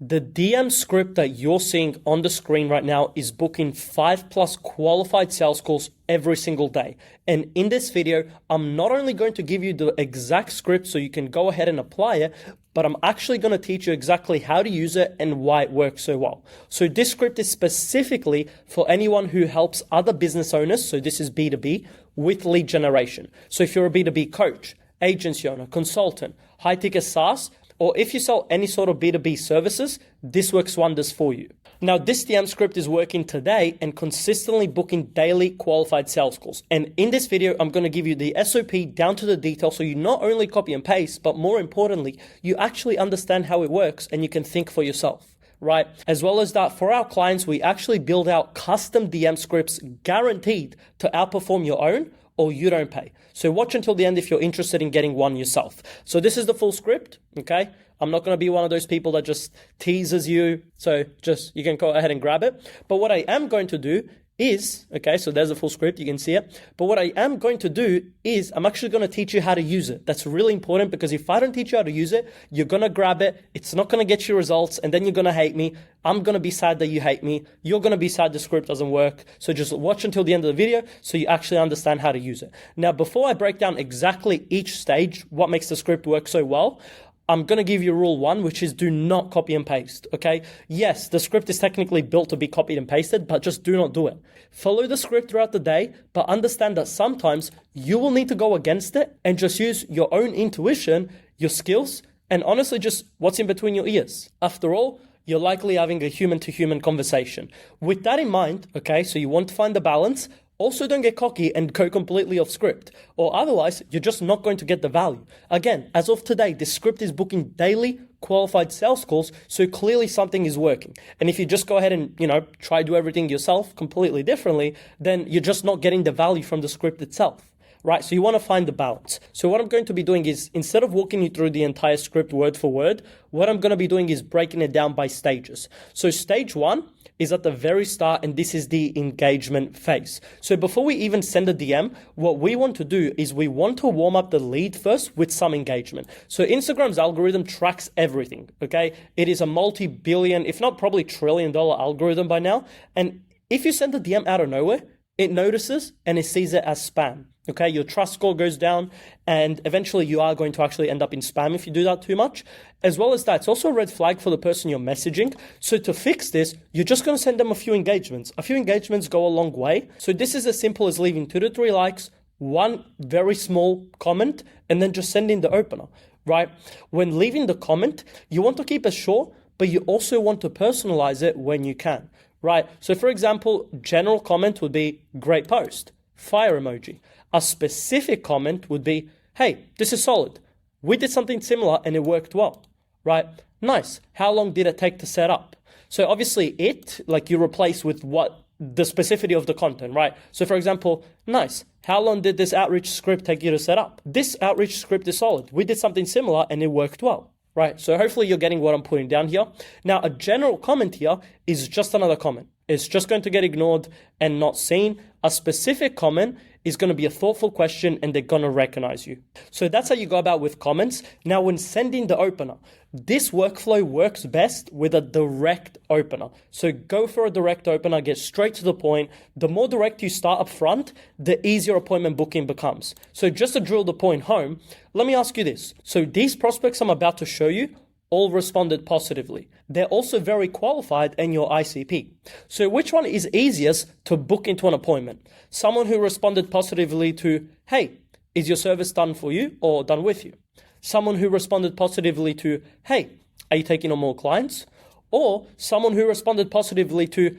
The DM script that you're seeing on the screen right now is booking 5+ qualified sales calls every single day. And in this video, I'm not only going to give you the exact script so you can go ahead and apply it, but I'm actually going to teach you exactly how to use it and why it works so well. So this script is specifically for anyone who helps other business owners, so this is B2B, with lead generation. So if you're a B2B coach, agency owner, consultant, high-ticket SaaS, or if you sell any sort of B2B services, this works wonders for you. Now, this DM script is working today and consistently booking daily qualified sales calls. And in this video, I'm going to give you the SOP down to the detail so you not only copy and paste, but more importantly, you actually understand how it works and you can think for yourself, right? As well as that, for our clients, we actually build out custom DM scripts guaranteed to outperform your own, or you don't pay. So watch until the end if you're interested in getting one yourself. So this is the full script, okay? I'm not going to be one of those people that just teases you. So you can go ahead and grab it. But what I am going to do is, okay, so there's a full script, you can see it. But what I am going to do is I'm actually going to teach you how to use it. That's really important because if I don't teach you how to use it, you're going to grab it. It's not going to get you results and then you're going to hate me. I'm going to be sad that you hate me. You're going to be sad the script doesn't work. So just watch until the end of the video so you actually understand how to use it. Now, before I break down exactly each stage, what makes the script work so well, I'm going to give you rule 1, which is do not copy and paste, okay? Yes, the script is technically built to be copied and pasted, but just do not do it. Follow the script throughout the day, but understand that sometimes you will need to go against it and just use your own intuition, your skills, and honestly just what's in between your ears. After all, you're likely having a human-to-human conversation. With that in mind, okay, so you want to find the balance. Also, don't get cocky and go completely off script, or otherwise you're just not going to get the value. Again, as of today, this script is booking daily qualified sales calls, so clearly something is working. And if you just go ahead and, try do everything yourself completely differently, then you're just not getting the value from the script itself. Right, so you want to find the balance. So what I'm going to be doing is, instead of walking you through the entire script word for word, what I'm going to be doing is breaking it down by stages. So stage 1 is at the very start, and this is the engagement phase. So before we even send a DM, what we want to do is we want to warm up the lead first with some engagement. So Instagram's algorithm tracks everything, okay? It is a multi-billion, if not probably trillion-dollar algorithm by now. And if you send a DM out of nowhere, it notices and it sees it as spam. Okay, your trust score goes down and eventually you are going to actually end up in spam if you do that too much. As well as that, it's also a red flag for the person you're messaging. So to fix this, you're just going to send them a few engagements. A few engagements go a long way. So this is as simple as leaving 2 to 3 likes, one very small comment, and then just sending the opener, right? When leaving the comment, you want to keep it short, but you also want to personalize it when you can, right? So for example, general comment would be great post, fire emoji. A specific comment would be, hey, this is solid. We did something similar and it worked well, right? Nice. How long did it take to set up? So obviously you replace with what the specificity of the content, right? So for example, nice. How long did this outreach script take you to set up? This outreach script is solid. We did something similar and it worked well, right? So hopefully you're getting what I'm putting down here. Now, a general comment here is just another comment. It's just going to get ignored and not seen. A specific comment is going to be a thoughtful question and they're going to recognize you. So that's how you go about with comments. Now, when sending the opener, this workflow works best with a direct opener. So go for a direct opener, get straight to the point. The more direct you start up front, the easier appointment booking becomes. So just to drill the point home, let me ask you this. So these prospects I'm about to show you all responded positively. They're also very qualified in your ICP. So which one is easiest to book into an appointment? Someone who responded positively to, hey, is your service done for you or done with you? Someone who responded positively to, hey, are you taking on more clients? Or someone who responded positively to,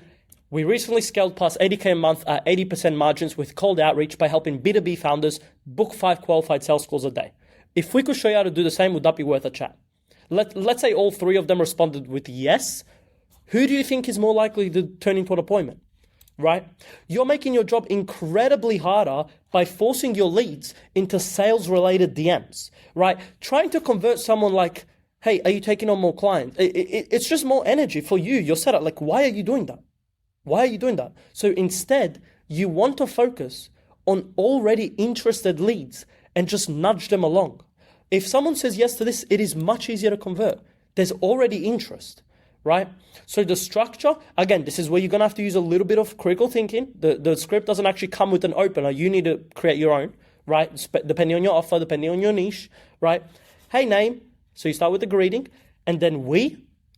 we recently scaled past 80K a month at 80% margins with cold outreach by helping B2B founders book 5 qualified sales calls a day. If we could show you how to do the same, would that be worth a chat? Let's say all 3 of them responded with yes. Who do you think is more likely to turn into an appointment, right? You're making your job incredibly harder by forcing your leads into sales-related DMs, right? Trying to convert someone like, hey, are you taking on more clients? It's just more energy for you, your setup. Like, why are you doing that? Why are you doing that? So instead, you want to focus on already interested leads and just nudge them along. If someone says yes to this, it is much easier to convert. There's already interest, right? So the structure, again, this is where you're going to have to use a little bit of critical thinking. The script doesn't actually come with an opener. You need to create your own, right? Depending on your offer, depending on your niche, right? Hey, name. So you start with the greeting, and then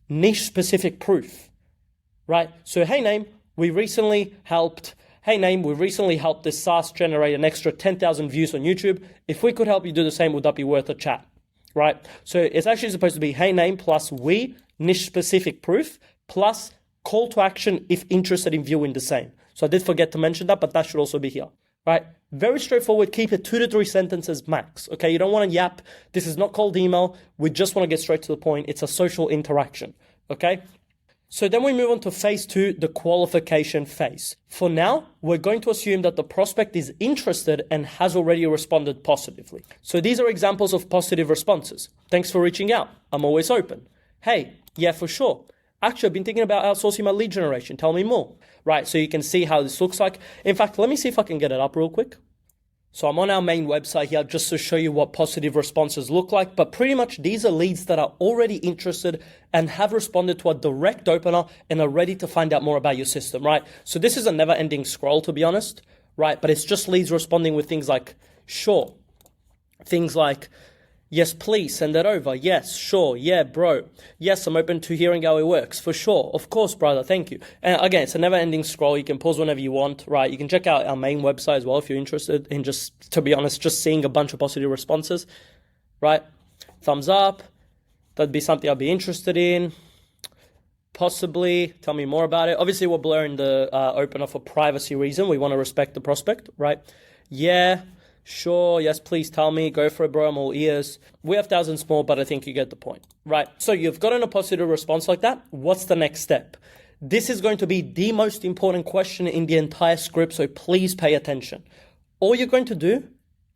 niche specific proof, right? So, hey, name, we recently helped this SaaS generate an extra 10,000 views on YouTube. If we could help you do the same, would that be worth a chat, right? So it's actually supposed to be, hey, name plus niche specific proof plus call to action if interested in viewing the same. So I did forget to mention that, but that should also be here, right? Very straightforward. Keep it 2 to 3 sentences max, okay? You don't want to yap. This is not cold email. We just want to get straight to the point. It's a social interaction, okay? So then we move on to phase 2, the qualification phase. For now, we're going to assume that the prospect is interested and has already responded positively. So these are examples of positive responses. Thanks for reaching out. I'm always open. Hey, yeah, for sure. Actually, I've been thinking about outsourcing my lead generation. Tell me more. Right, so you can see how this looks like. In fact, let me see if I can get it up real quick. So I'm on our main website here just to show you what positive responses look like. But pretty much these are leads that are already interested and have responded to a direct opener and are ready to find out more about your system, right? So this is a never-ending scroll, to be honest, right? But it's just leads responding with things like, sure. Things like, yes, please send that over. Yes, sure. Yeah, bro. Yes, I'm open to hearing how it works. For sure. Of course, brother. Thank you. And again, it's a never-ending scroll. You can pause whenever you want, right? You can check out our main website as well if you're interested in just, to be honest, just seeing a bunch of positive responses, right? Thumbs up. That'd be something I'd be interested in. Possibly. Tell me more about it. Obviously, we're blurring the opener for privacy reason. We want to respect the prospect, right? Yeah. Sure, yes, please tell me. Go for it, bro. I'm all ears. We have thousands more, but I think you get the point, right? So you've gotten a positive response like that. What's the next step? This is going to be the most important question in the entire script, so please pay attention. All you're going to do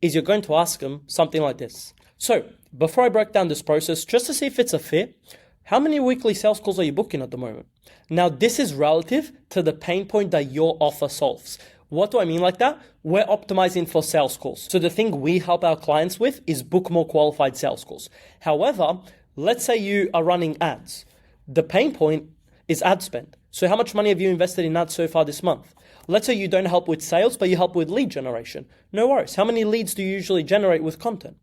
is you're going to ask them something like this. So before I break down this process, just to see if it's a fit, how many weekly sales calls are you booking at the moment? Now, this is relative to the pain point that your offer solves. What do I mean like that? We're optimizing for sales calls. So the thing we help our clients with is book more qualified sales calls. However, let's say you are running ads. The pain point is ad spend. So how much money have you invested in ads so far this month? Let's say you don't help with sales, but you help with lead generation. No worries. How many leads do you usually generate with content?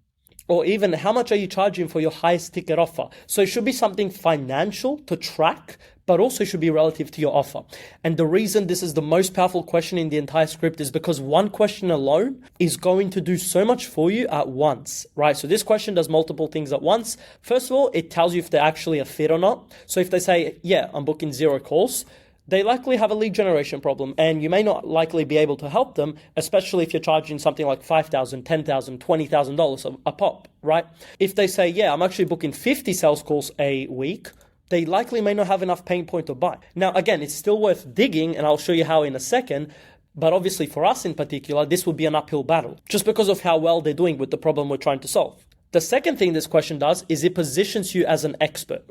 Or even how much are you charging for your highest ticket offer? So it should be something financial to track, but also should be relative to your offer. And the reason this is the most powerful question in the entire script is because one question alone is going to do so much for you at once, right? So this question does multiple things at once. First of all, it tells you if they're actually a fit or not. So if they say, yeah, I'm booking 0 calls, they likely have a lead generation problem and you may not likely be able to help them, especially if you're charging something like $5,000, $10,000, $20,000 a pop, right? If they say, yeah, I'm actually booking 50 sales calls a week, they likely may not have enough pain point to buy. Now, again, it's still worth digging, and I'll show you how in a second, but obviously for us in particular, this would be an uphill battle, just because of how well they're doing with the problem we're trying to solve. The second thing this question does is it positions you as an expert.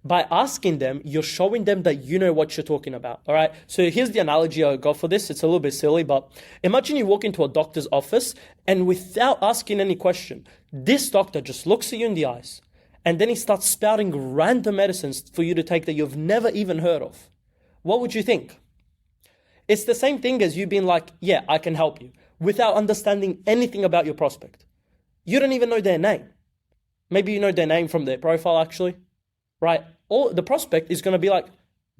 By asking them, you're showing them that you know what you're talking about, all right? So here's the analogy I got for this. It's a little bit silly, but imagine you walk into a doctor's office, and without asking any question, this doctor just looks at you in the eyes, and then he starts spouting random medicines for you to take that you've never even heard of. What would you think? It's the same thing as you being like, yeah, I can help you, without understanding anything about your prospect. You don't even know their name. Maybe you know their name from their profile, actually, right? Or the prospect is going to be like,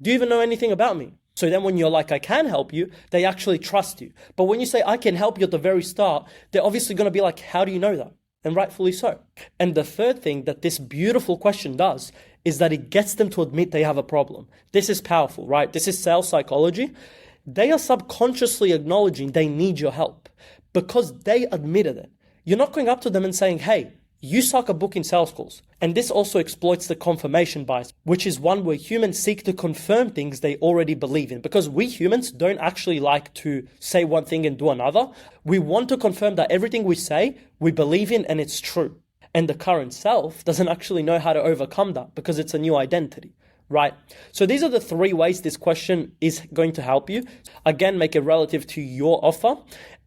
do you even know anything about me? So then when you're like, I can help you, they actually trust you. But when you say, I can help you at the very start, they're obviously going to be like, how do you know that? And rightfully so. And the third thing that this beautiful question does is that it gets them to admit they have a problem. This is powerful, right? This is sales psychology. They are subconsciously acknowledging they need your help because they admitted it. You're not going up to them and saying, hey, you suck at booking sales calls. And this also exploits the confirmation bias, which is one where humans seek to confirm things they already believe in. Because we humans don't actually like to say one thing and do another. We want to confirm that everything we say, we believe in and it's true. And the current self doesn't actually know how to overcome that because it's a new identity, right? So these are the 3 ways this question is going to help you. Again, make it relative to your offer.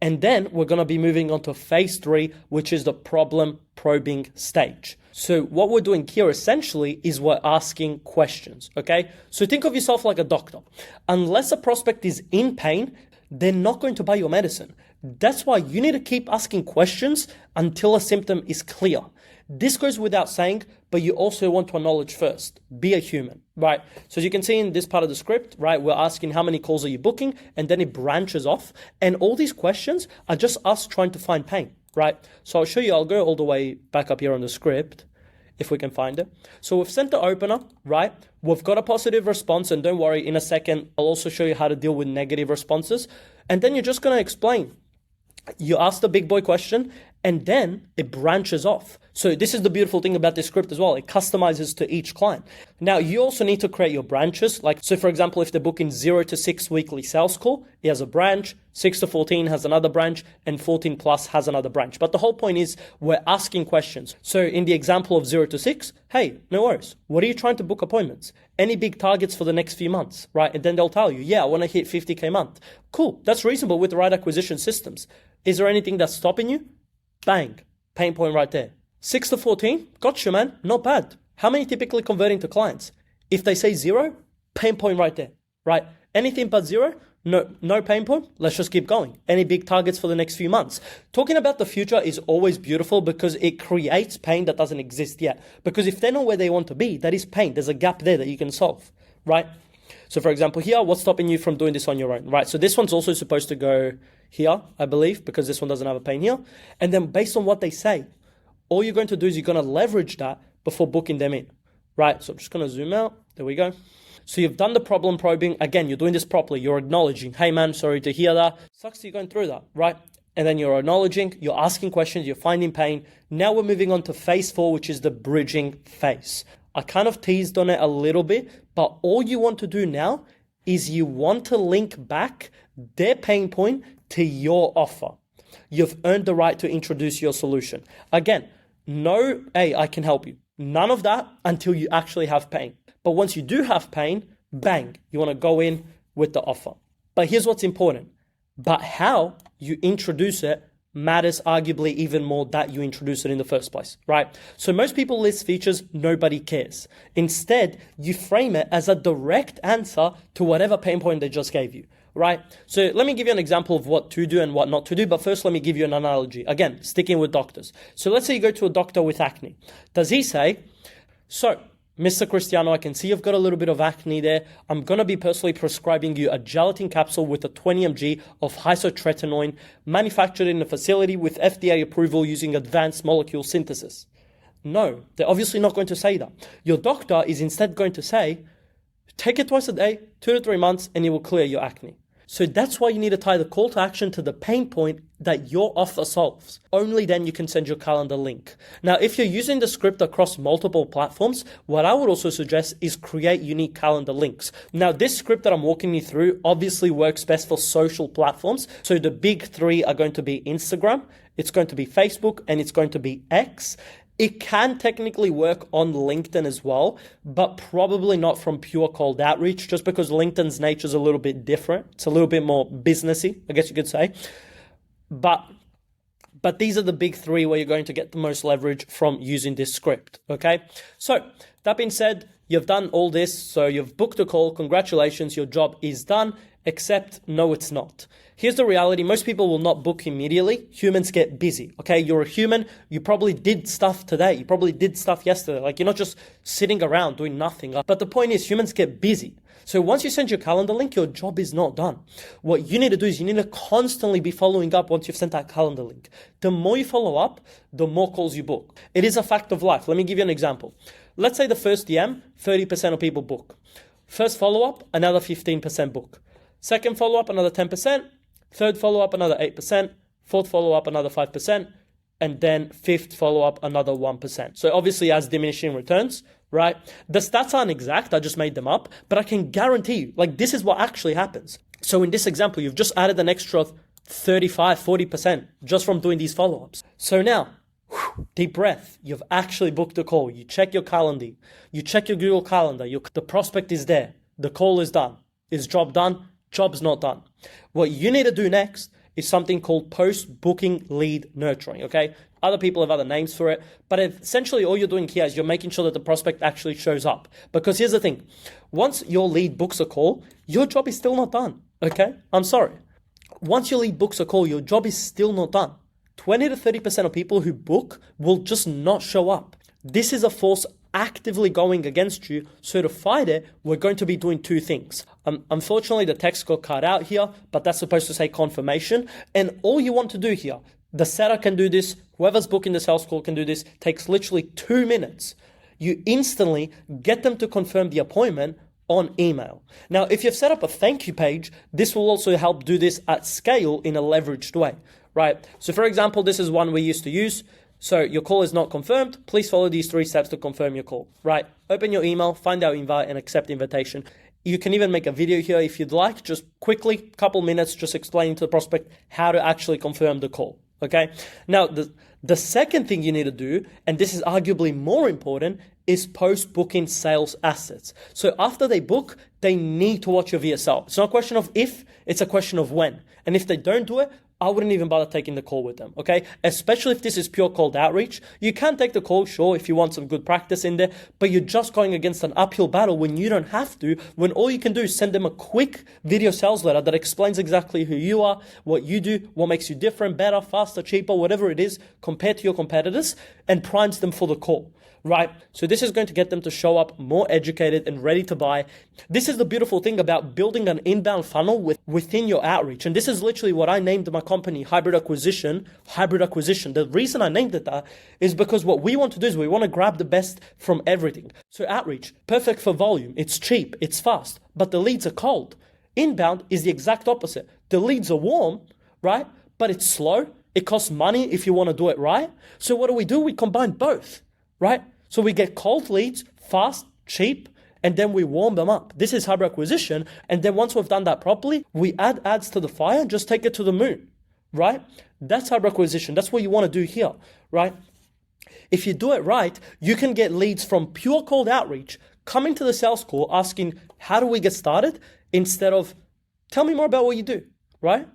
And then we're going to be moving on to phase 3, which is the problem probing stage. So what we're doing here essentially is we're asking questions, okay? So think of yourself like a doctor. Unless a prospect is in pain, they're not going to buy your medicine. That's why you need to keep asking questions until a symptom is clear. This goes without saying, but you also want to acknowledge first. Be a human, right? So as you can see in this part of the script, right, we're asking how many calls are you booking, and then it branches off. And all these questions are just us trying to find pain, right? So I'll show you, I'll go all the way back up here on the script, if we can find it. So we've sent the opener, right? We've got a positive response, and don't worry, in a second, I'll also show you how to deal with negative responses. And then you're just going to explain. You ask the big boy question, and then it branches off. So this is the beautiful thing about this script as well. It customizes to each client. Now, you also need to create your branches. Like, so for example, if they're booking 0 to 6 weekly sales call, it has a branch, 6 to 14 has another branch, and 14 plus has another branch. But the whole point is we're asking questions. So in the example of 0 to 6, hey, no worries. What are you trying to book appointments? Any big targets for the next few months, right? And then they'll tell you, yeah, I want to hit 50K a month. Cool. That's reasonable with the right acquisition systems. Is there anything that's stopping you? Bang. Pain point right there. 6 to 14, gotcha, man. Not bad. How many typically converting to clients? If they say 0, pain point right there, right? Anything but 0, no pain point. Let's just keep going. Any big targets for the next few months? Talking about the future is always beautiful because it creates pain that doesn't exist yet. Because if they know where they want to be, that is pain. There's a gap there that you can solve, right? So for example, here, what's stopping you from doing this on your own, right? So this one's also supposed to go here, I believe, because this one doesn't have a pain here. And then based on what they say, all you're going to do is you're going to leverage that before booking them in, right? So I'm just going to zoom out. There we go. So you've done the problem probing. Again, you're doing this properly. You're acknowledging, hey man, sorry to hear that. Sucks you're going through that, right? And then you're acknowledging, you're asking questions, you're finding pain. Now we're moving on to phase 4, which is the bridging phase. I kind of teased on it a little bit, but all you want to do now is you want to link back their pain point to your offer. You've earned the right to introduce your solution. Again, no, hey, I can help you. None of that until you actually have pain. But once you do have pain, bang, you want to go in with the offer. But here's what's important. But how you introduce it matters arguably even more that you introduce it in the first place, right? So most people list features, nobody cares. Instead, you frame it as a direct answer to whatever pain point they just gave you, right? So let me give you an example of what to do and what not to do, but first let me give you an analogy. Again, sticking with doctors. So let's say you go to a doctor with acne. Does he say, so Mr. Cristiano, I can see you've got a little bit of acne there. I'm going to be personally prescribing you a gelatin capsule with a 20 mg of isotretinoin manufactured in a facility with FDA approval using advanced molecule synthesis. No, they're obviously not going to say that. Your doctor is instead going to say, take it twice a day, 2 to 3 months, and it will clear your acne. So that's why you need to tie the call to action to the pain point that your offer solves. Only then you can send your calendar link. Now, if you're using the script across multiple platforms, what I would also suggest is create unique calendar links. Now, this script that I'm walking you through obviously works best for social platforms. So the big 3 are going to be Instagram, it's going to be Facebook, and it's going to be X. It can technically work on LinkedIn as well, but probably not from pure cold outreach, just because LinkedIn's nature is a little bit different. It's a little bit more businessy, I guess you could say. But these are the big 3 where you're going to get the most leverage from using this script, okay? So that being said, you've done all this, so you've booked a call. Congratulations, your job is done, except no, it's not. Here's the reality. Most people will not book immediately. Humans get busy, okay? You're a human. You probably did stuff today. You probably did stuff yesterday. Like, you're not just sitting around doing nothing. But the point is, humans get busy. So once you send your calendar link, your job is not done. What you need to do is you need to constantly be following up once you've sent that calendar link. The more you follow up, the more calls you book. It is a fact of life. Let me give you an example. Let's say the first DM, 30% of people book. First follow-up, another 15% book. Second follow-up, another 10%. Third follow-up, another 8%. Fourth follow-up, another 5%. And then fifth follow-up, another 1%. So obviously as diminishing returns, right? The stats aren't exact, I just made them up, but I can guarantee you, like, this is what actually happens. So in this example, you've just added an extra 35, 40% just from doing these follow-ups. So now, deep breath, you've actually booked a call. You check your calendar. You check your Google Calendar. The prospect is there. The call is done. Is job done? Job's not done. What you need to do next is something called post-booking lead nurturing, okay? Other people have other names for it, but essentially all you're doing here is you're making sure that the prospect actually shows up. Because here's the thing, once your lead books a call, your job is still not done, okay? I'm sorry. Once your lead books a call, your job is still not done. 20 to 30% of people who book will just not show up. This is a force actively going against you. So to fight it, we're going to be doing two things. Unfortunately, the text got cut out here, but that's supposed to say confirmation. And all you want to do here, the setter can do this, whoever's booking the sales call can do this, takes literally 2 minutes. You instantly get them to confirm the appointment on email. Now, if you've set up a thank you page, this will also help do this at scale in a leveraged way, right? So for example, this is one we used to use. So your call is not confirmed. Please follow these 3 steps to confirm your call, right? Open your email, find our invite, and accept invitation. You can even make a video here if you'd like, just quickly, couple minutes, just explaining to the prospect how to actually confirm the call, okay? Now, the second thing you need to do, and this is arguably more important, is post-booking sales assets. So after they book, they need to watch your VSL. It's not a question of if, it's a question of when. And if they don't do it, I wouldn't even bother taking the call with them, okay? Especially if this is pure cold outreach. You can take the call, sure, if you want some good practice in there, but you're just going against an uphill battle when you don't have to, when all you can do is send them a quick video sales letter that explains exactly who you are, what you do, what makes you different, better, faster, cheaper, whatever it is, compared to your competitors, and primes them for the call. Right? So this is going to get them to show up more educated and ready to buy. This is the beautiful thing about building an inbound funnel within your outreach. And this is literally what I named my company, Hybrid Acquisition. The reason I named it that is because what we want to do is we want to grab the best from everything. So outreach, perfect for volume. It's cheap, it's fast, but the leads are cold. Inbound is the exact opposite. The leads are warm, right? But it's slow. It costs money if you want to do it right. So what do? We combine both, right? So we get cold leads, fast, cheap, and then we warm them up. This is hybrid acquisition. And then once we've done that properly, we add ads to the fire and just take it to the moon, right? That's hybrid acquisition. That's what you want to do here, right? If you do it right, you can get leads from pure cold outreach, coming to the sales call asking, how do we get started? Instead of, tell me more about what you do, right?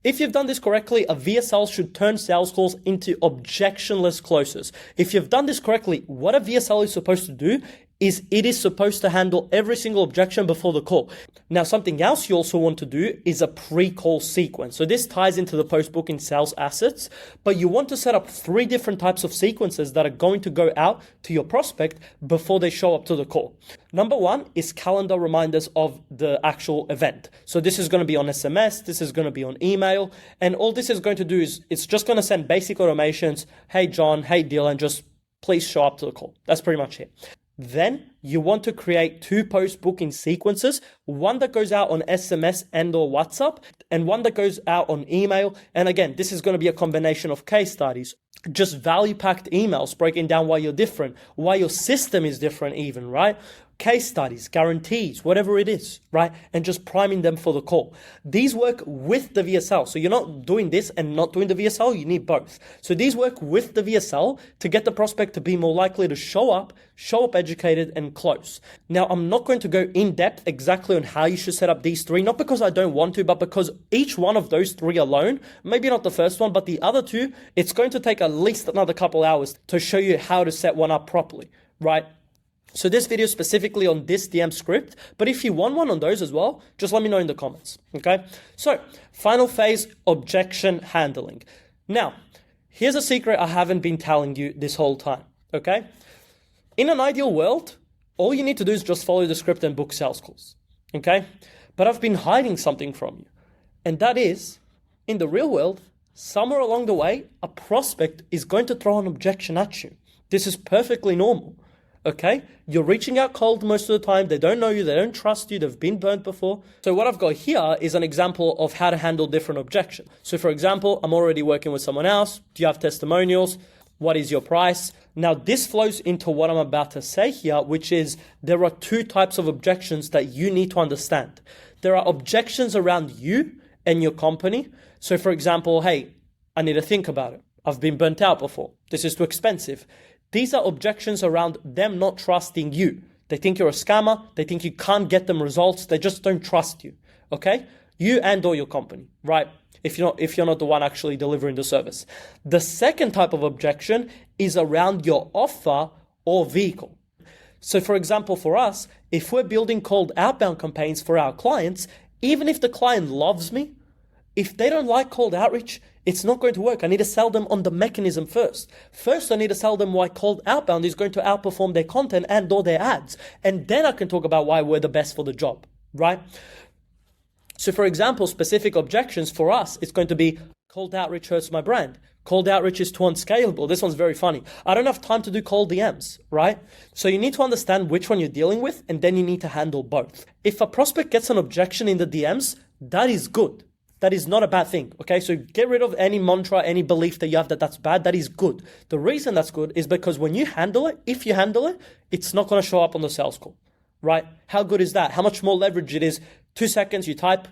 If you've done this correctly, a VSL should turn sales calls into objectionless closes. If you've done this correctly, what a VSL is supposed to do is it is supposed to handle every single objection before the call. Now, something else you also want to do is a pre-call sequence. So this ties into the post-booking sales assets, but you want to set up 3 different types of sequences that are going to go out to your prospect before they show up to the call. Number 1 is calendar reminders of the actual event. So this is going to be on SMS, this is going to be on email, and all this is going to do is it's just going to send basic automations. Hey, John, hey, Dylan, just please show up to the call. That's pretty much it. Then you want to create 2 post-booking sequences, one that goes out on SMS and or WhatsApp, and one that goes out on email. And again, this is going to be a combination of case studies, just value-packed emails breaking down why you're different, why your system is different even, right? Case studies, guarantees, whatever it is, right? And just priming them for the call. These work with the VSL. So you're not doing this and not doing the VSL, you need both. So these work with the VSL to get the prospect to be more likely to show up educated and close. Now, I'm not going to go in depth exactly on how you should set up these 3, not because I don't want to, but because each one of those 3 alone, maybe not the first one, but the other 2, it's going to take at least another couple hours to show you how to set one up properly, right? So this video is specifically on this DM script, but if you want one on those as well, just let me know in the comments, okay? So, final phase, objection handling. Now, here's a secret I haven't been telling you this whole time, okay? In an ideal world, all you need to do is just follow the script and book sales calls, okay? But I've been hiding something from you, and that is, in the real world, somewhere along the way, a prospect is going to throw an objection at you. This is perfectly normal. Okay, you're reaching out cold most of the time. They don't know you. They don't trust you. They've been burnt before. So what I've got here is an example of how to handle different objections. So for example, I'm already working with someone else. Do you have testimonials? What is your price? Now this flows into what I'm about to say here, which is there are 2 types of objections that you need to understand. There are objections around you and your company. So for example, hey, I need to think about it. I've been burnt out before. This is too expensive. These are objections around them not trusting you. They think you're a scammer. They think you can't get them results. They just don't trust you. Okay? You and or your company, right? If you're not the one actually delivering the service. The second type of objection is around your offer or vehicle. So for example, for us, if we're building cold outbound campaigns for our clients, even if the client loves me, if they don't like cold outreach, it's not going to work. I need to sell them on the mechanism first. First, I need to sell them why cold outbound is going to outperform their content and or their ads. And then I can talk about why we're the best for the job, right? So for example, specific objections for us, it's going to be cold outreach hurts my brand. Cold outreach is too unscalable. This one's very funny. I don't have time to do cold DMs, right? So you need to understand which one you're dealing with, and then you need to handle both. If a prospect gets an objection in the DMs, that is good. That is not a bad thing, okay? So get rid of any mantra, any belief that you have that that's bad. That is good. The reason that's good is because when you handle it, if you handle it, it's not going to show up on the sales call, right? How good is that? How much more leverage it is? 2 seconds, you type,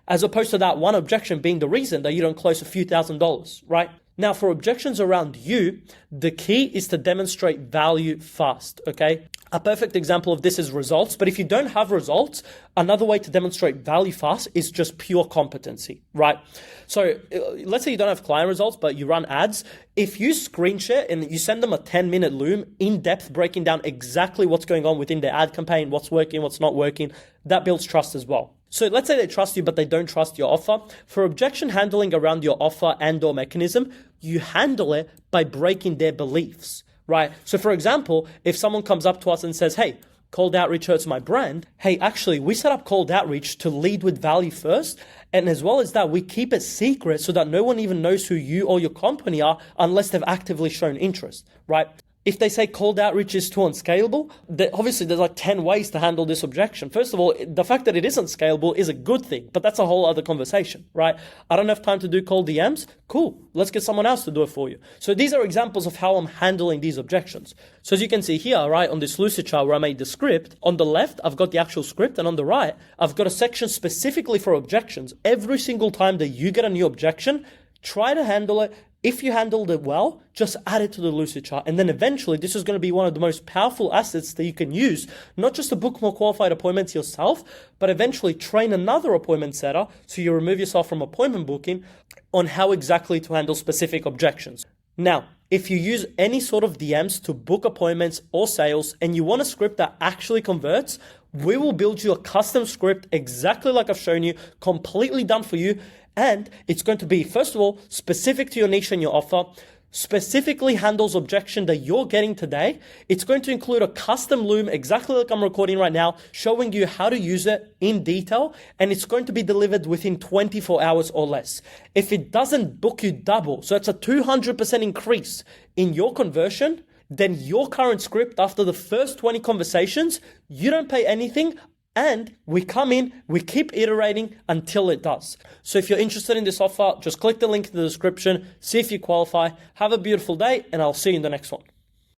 as opposed to that one objection being the reason that you don't close a few $1,000s, right? Now, for objections around you, the key is to demonstrate value fast, okay? A perfect example of this is results, but if you don't have results, another way to demonstrate value fast is just pure competency, right? So let's say you don't have client results, but you run ads. If you screen share and you send them a 10-minute loom, in-depth breaking down exactly what's going on within the ad campaign, what's working, what's not working, that builds trust as well. So let's say they trust you, but they don't trust your offer. For objection handling around your offer and or mechanism, you handle it by breaking their beliefs, right? So for example, if someone comes up to us and says, hey, cold outreach hurts my brand. Hey, actually, we set up cold outreach to lead with value first. And as well as that, we keep it secret so that no one even knows who you or your company are unless they've actively shown interest, right? If they say cold outreach is too unscalable, obviously there's like 10 ways to handle this objection. First of all, the fact that it isn't scalable is a good thing, but that's a whole other conversation, right? I don't have time to do cold DMs. Cool. Let's get someone else to do it for you. So these are examples of how I'm handling these objections. So as you can see here, right, on this Lucid chart where I made the script, on the left, I've got the actual script, and on the right, I've got a section specifically for objections. Every single time that you get a new objection, try to handle it. If you handled it well, just add it to the Lucid chart. And then eventually, this is going to be one of the most powerful assets that you can use, not just to book more qualified appointments yourself, but eventually train another appointment setter so you remove yourself from appointment booking on how exactly to handle specific objections. Now, if you use any sort of DMs to book appointments or sales and you want a script that actually converts, we will build you a custom script exactly like I've shown you, completely done for you. And it's going to be, first of all, specific to your niche and your offer, specifically handles objection that you're getting today. It's going to include a custom loom, exactly like I'm recording right now, showing you how to use it in detail. And it's going to be delivered within 24 hours or less. If it doesn't book you double, so it's a 200% increase in your conversion, then your current script after the first 20 conversations, you don't pay anything. And we come in, we keep iterating until it does. So if you're interested in this offer, just click the link in the description, see if you qualify. Have a beautiful day, and I'll see you in the next one.